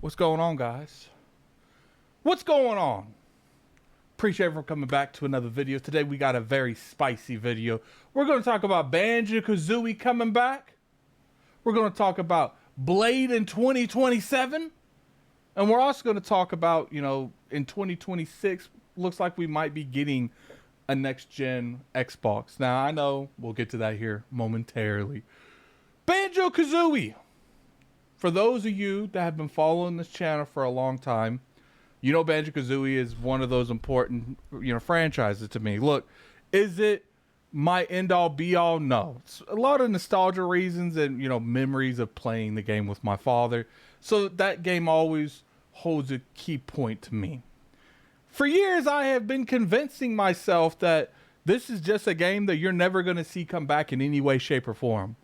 What's going on, guys? What's going on? Appreciate everyone coming back to another video. Today we got a very spicy video. We're going to talk about Banjo-Kazooie coming back. We're going to talk about Blade in 2027. And we're also going to talk about, in 2026, looks like we might be getting a next-gen Xbox. Now, I know we'll get to that here momentarily. Banjo-Kazooie. For those of you that have been following this channel for a long time, you know Banjo-Kazooie is one of those important, franchises to me. Look, is it my end-all, be-all? No. It's a lot of nostalgia reasons and, memories of playing the game with my father. So that game always holds a key point to me. For years, I have been convincing myself that this is just a game that you're never going to see come back in any way, shape, or form.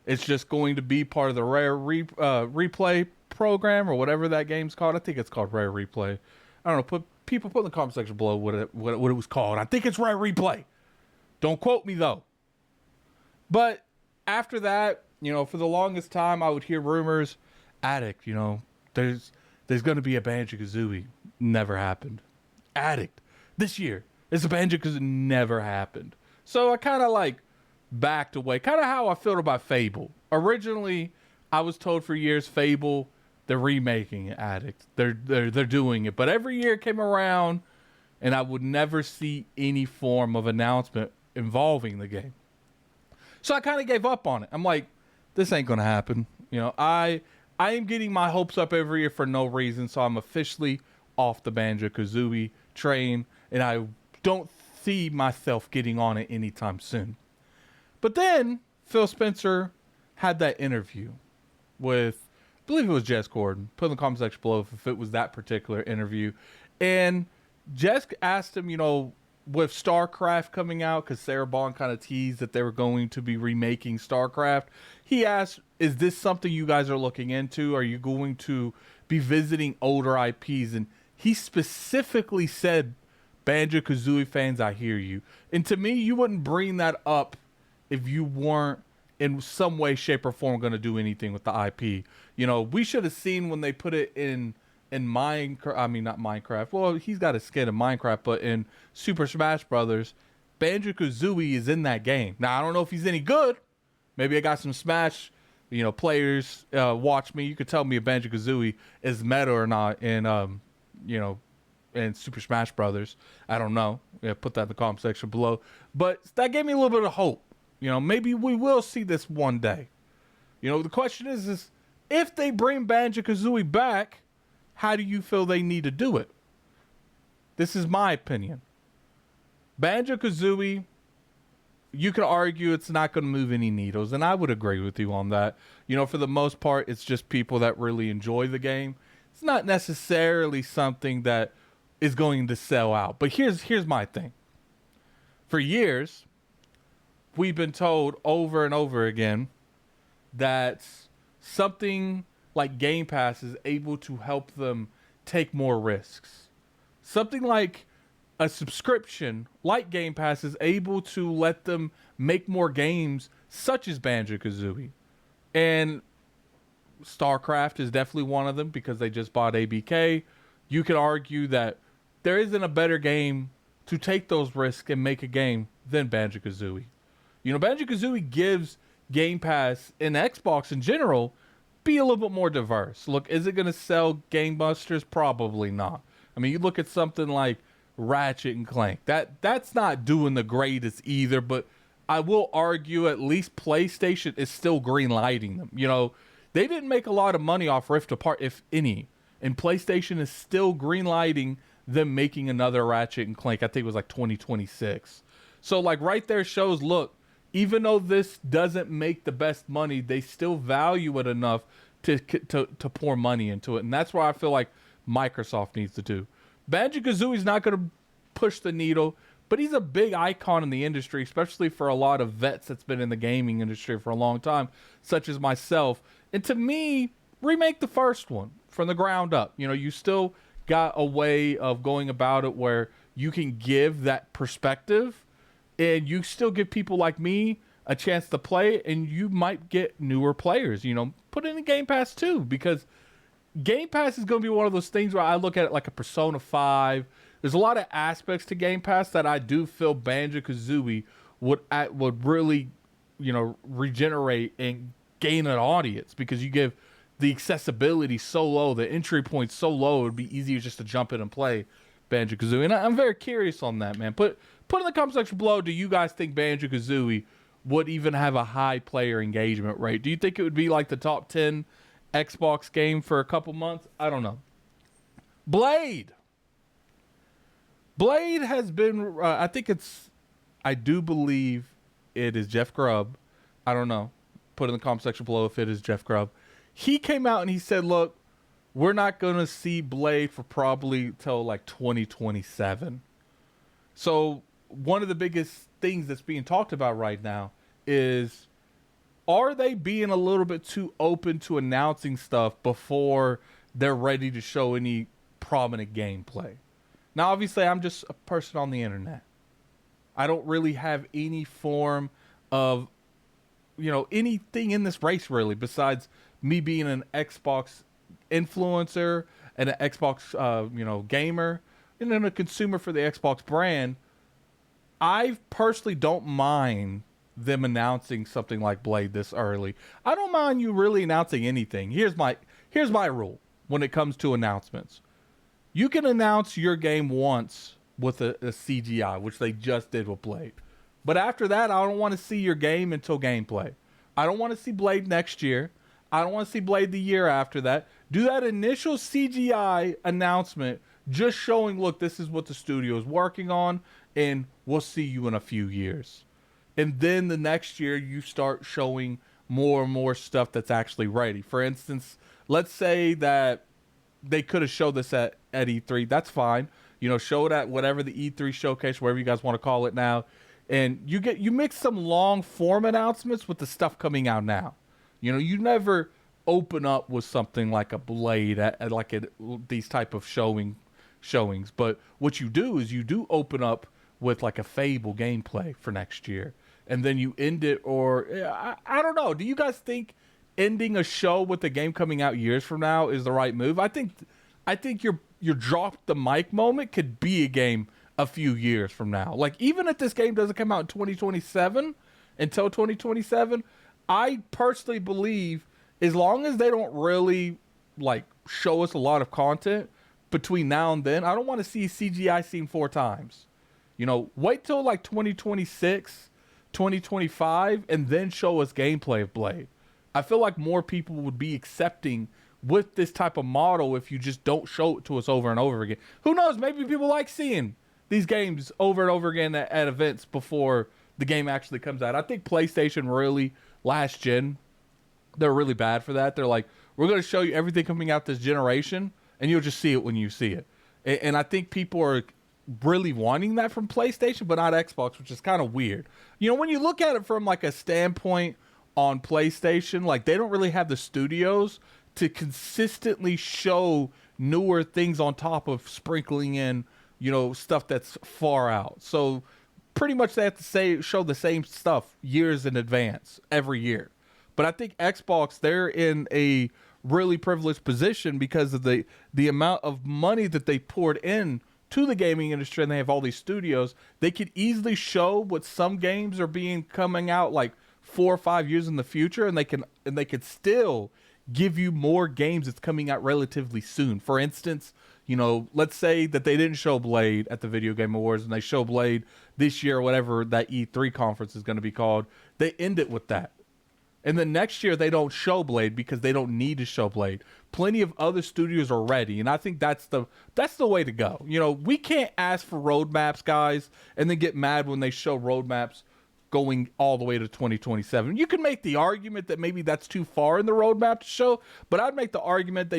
It's just going to be part of the Rare Replay program or whatever that game's called. I think it's called Rare Replay. I don't know. People put in the comment section below what it was called. I think it's Rare Replay. Don't quote me though. But after that, for the longest time, I would hear rumors. Addict, there's going to be a Banjo-Kazooie. Never happened. Addict, this year, it's a Banjo-Kazooie. Never happened. So I kind of backed away. Kind of how I felt about Fable. Originally, I was told for years, Fable, they're remaking Addict. They're doing it. But every year it came around, and I would never see any form of announcement involving the game. So I kind of gave up on it. I'm like, this ain't going to happen. I am getting my hopes up every year for no reason, so I'm officially off the Banjo-Kazooie train, and I don't see myself getting on it anytime soon. But then Phil Spencer had that interview with, I believe it was Jess Gordon. Put in the comment section below if it was that particular interview. And Jess asked him, with StarCraft coming out, because Sarah Bond kind of teased that they were going to be remaking StarCraft. He asked, is this something you guys are looking into? Are you going to be visiting older IPs? And he specifically said, Banjo-Kazooie fans, I hear you. And to me, you wouldn't bring that up if you weren't in some way, shape, or form going to do anything with the IP. We should have seen when they put it in Minecraft. I mean, not Minecraft. Well, he's got a skin in Minecraft, but in Super Smash Brothers, Banjo-Kazooie is in that game. Now, I don't know if he's any good. Maybe I got some Smash, players watch me. You could tell me if Banjo-Kazooie is meta or not in, in Super Smash Brothers. I don't know. Yeah, put that in the comment section below. But that gave me a little bit of hope. Maybe we will see this one day. The question is if they bring Banjo-Kazooie back, how do you feel they need to do it? This is my opinion. Banjo-Kazooie, you could argue it's not going to move any needles, and I would agree with you on that. For the most part, it's just people that really enjoy the game. It's not necessarily something that is going to sell out. But here's my thing. For years, we've been told over and over again that something like Game Pass is able to help them take more risks. Something like a subscription like Game Pass is able to let them make more games such as Banjo-Kazooie. And StarCraft is definitely one of them because they just bought ABK. You could argue that there isn't a better game to take those risks and make a game than Banjo-Kazooie. Banjo-Kazooie gives Game Pass and Xbox in general be a little bit more diverse. Look, is it going to sell gangbusters? Probably not. I mean, you look at something like Ratchet and Clank. That's not doing the greatest either, but I will argue at least PlayStation is still green-lighting them. They didn't make a lot of money off Rift Apart, if any, and PlayStation is still green-lighting them making another Ratchet and Clank. I think it was 2026. So right there shows, look, even though this doesn't make the best money, they still value it enough to pour money into it. And that's where I feel like Microsoft needs to do. Banjo-Kazooie is not going to push the needle, but he's a big icon in the industry, especially for a lot of vets that's been in the gaming industry for a long time, such as myself. And to me, remake the first one from the ground up. You still got a way of going about it where you can give that perspective and you still give people like me a chance to play, and you might get newer players. Put it in Game Pass too, because Game Pass is going to be one of those things where I look at it like a Persona 5. There's a lot of aspects to Game Pass that I do feel Banjo-Kazooie would really, regenerate and gain an audience, because you give the accessibility so low, the entry point so low, it would be easier just to jump in and play Banjo-Kazooie. And I'm very curious on that, man. Put in the comment section below, do you guys think Banjo-Kazooie would even have a high player engagement rate? Do you think it would be like the top 10 Xbox game for a couple months? I don't know. Blade has been, I do believe it is Jeff Grubb. I don't know. Put in the comment section below if it is Jeff Grubb. He came out and he said, look, we're not going to see Blade for probably till like 2027. So one of the biggest things that's being talked about right now is, are they being a little bit too open to announcing stuff before they're ready to show any prominent gameplay? Now, obviously, I'm just a person on the internet. I don't really have any form of, anything in this race, really, besides me being an Xbox influencer and an Xbox, gamer, and then a consumer for the Xbox brand. I personally don't mind them announcing something like Blade this early. I don't mind you really announcing anything. Here's my rule when it comes to announcements. You can announce your game once with a CGI, which they just did with Blade. But after that, I don't want to see your game until gameplay. I don't want to see Blade next year. I don't want to see Blade the year after that. Do that initial CGI announcement just showing, look, this is what the studio is working on, and we'll see you in a few years. And then the next year, you start showing more and more stuff that's actually ready. For instance, let's say that they could have showed this at E3. That's fine. Show it at whatever the E3 showcase, whatever you guys want to call it now. And you mix some long form announcements with the stuff coming out now. You never open up with something like a Blade at these type of showings. But what you do is you do open up with like a Fable gameplay for next year. And then you end it, or I don't know. Do you guys think ending a show with the game coming out years from now is the right move? I think your drop the mic moment could be a game a few years from now. Like, even if this game doesn't come out in 2027, until 2027, I personally believe, as long as they don't really like show us a lot of content between now and then, I don't want to see a CGI scene 4 times. Wait till like 2026, 2025, and then show us gameplay of Blade. I feel like more people would be accepting with this type of model if you just don't show it to us over and over again. Who knows? Maybe people like seeing these games over and over again at events before the game actually comes out. I think PlayStation really, last gen, they're really bad for that. They're like, we're going to show you everything coming out this generation, and you'll just see it when you see it. And I think people are really wanting that from PlayStation, but not Xbox, which is kind of weird. When you look at it from like a standpoint on PlayStation, like, they don't really have the studios to consistently show newer things on top of sprinkling in, stuff that's far out. So pretty much they have to show the same stuff years in advance every year. But I think Xbox, they're in a really privileged position because of the amount of money that they poured in to the gaming industry, and they have all these studios. They could easily show what some games are coming out like 4 or 5 years in the future, and they could still give you more games that's coming out relatively soon. For instance, let's say that they didn't show Blade at the Video Game Awards, and they show Blade this year, or whatever that E3 conference is going to be called. They end it with that. And then next year, they don't show Blade because they don't need to show Blade. Plenty of other studios are ready, and I think that's the way to go. We can't ask for roadmaps, guys, and then get mad when they show roadmaps going all the way to 2027. You can make the argument that maybe that's too far in the roadmap to show, but I'd make the argument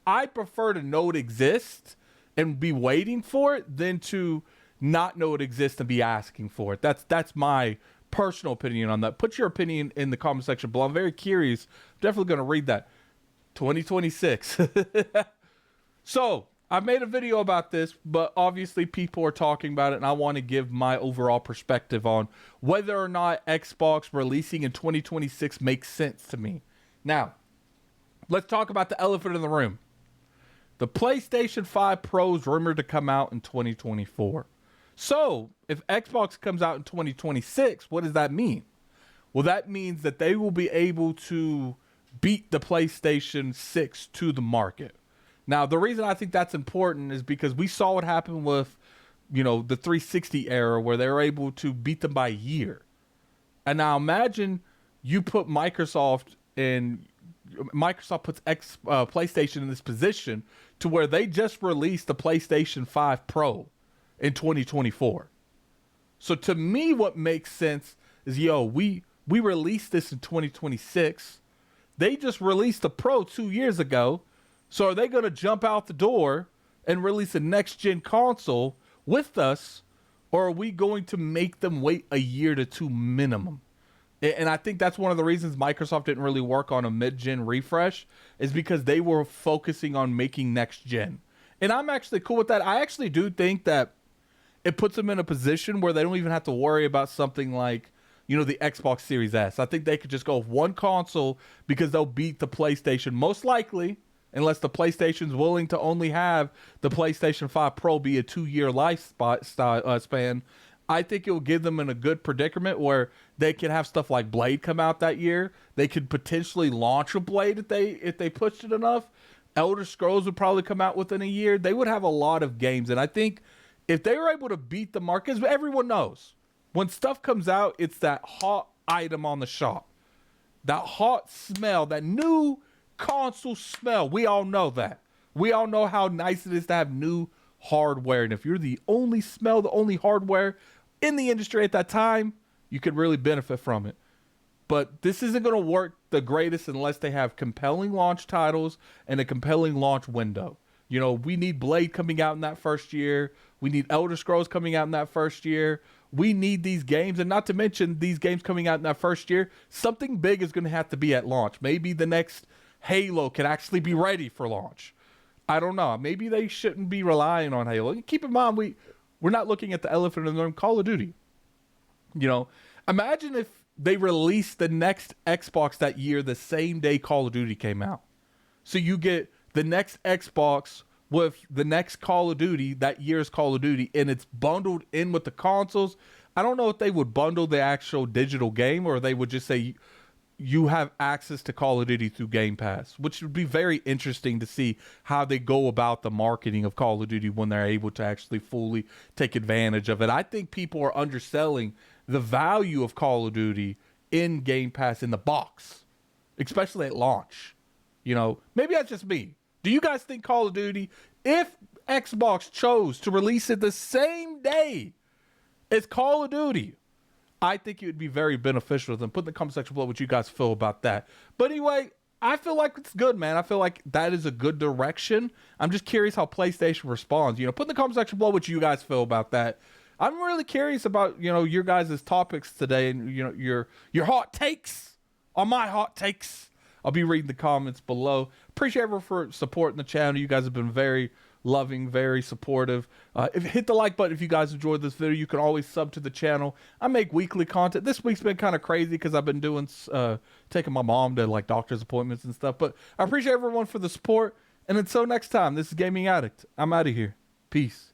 I prefer to know it exists and be waiting for it than to not know it exists and be asking for it. That's my personal opinion on that. Put your opinion in the comment section below. I'm very curious. Definitely going to read that. 2026. So I've made a video about this, but obviously people are talking about it, and I want to give my overall perspective on whether or not Xbox releasing in 2026 makes sense to me. Now, let's talk about the elephant in the room. The PlayStation 5 Pro is rumored to come out in 2024. So, if Xbox comes out in 2026, what does that mean? Well, that means that they will be able to beat the PlayStation 6 to the market. Now, the reason I think that's important is because we saw what happened with, the 360 era where they were able to beat them by a year. And now imagine you put Microsoft puts PlayStation in this position to where they just released the PlayStation 5 Pro in 2024. So to me, what makes sense is, we released this in 2026. They just released the Pro 2 years ago. So are they going to jump out the door and release a next-gen console with us, or are we going to make them wait a year to two minimum? And I think that's one of the reasons Microsoft didn't really work on a mid-gen refresh, is because they were focusing on making next-gen. And I'm actually cool with that. I actually do think that it puts them in a position where they don't even have to worry about something like, the Xbox Series S. I think they could just go with one console because they'll beat the PlayStation most likely, unless the PlayStation's willing to only have the PlayStation 5 Pro be a 2-year span. I think it will give them in a good predicament where they could have stuff like Blade come out that year. They could potentially launch a Blade if they pushed it enough. Elder Scrolls would probably come out within a year. They would have a lot of games. And I think if they were able to beat the market, everyone knows, when stuff comes out, it's that hot item on the shop. That hot smell, that new console smell. We all know that. We all know how nice it is to have new hardware. And if you're the only hardware in the industry at that time, you could really benefit from it. But this isn't going to work the greatest unless they have compelling launch titles and a compelling launch window. We need Blade coming out in that first year. We need Elder Scrolls coming out in that first year. We need these games, and not to mention these games coming out in that first year. Something big is going to have to be at launch. Maybe the next Halo can actually be ready for launch. I don't know. Maybe they shouldn't be relying on Halo. Keep in mind, we're not looking at the elephant in the room, Call of Duty. Imagine if they released the next Xbox that year the same day Call of Duty came out. So you get the next Xbox with the next Call of Duty, that year's Call of Duty, and it's bundled in with the consoles. I don't know if they would bundle the actual digital game, or they would just say you have access to Call of Duty through Game Pass, which would be very interesting to see how they go about the marketing of Call of Duty when they're able to actually fully take advantage of it. I think people are underselling the value of Call of Duty in Game Pass in the box, especially at launch. Maybe that's just me. Do you guys think Call of Duty, if Xbox chose to release it the same day as Call of Duty, I think it would be very beneficial to them. Put in the comment section below what you guys feel about that. But anyway, I feel like it's good, man. I feel like that is a good direction. I'm just curious how PlayStation responds. Put in the comment section below what you guys feel about that. I'm really curious about, your guys' topics today and, your hot takes on my hot takes. I'll be reading the comments below. Appreciate everyone for supporting the channel. You guys have been very loving, very supportive. Hit the like button if you guys enjoyed this video. You can always sub to the channel. I make weekly content. This week's been kind of crazy because I've been doing taking my mom to doctor's appointments and stuff. But I appreciate everyone for the support. And until next time, this is Gaming Addict. I'm out of here. Peace.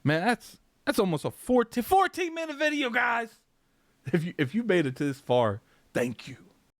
Man, that's almost a 14-minute video, guys. If you made it to this far, thank you.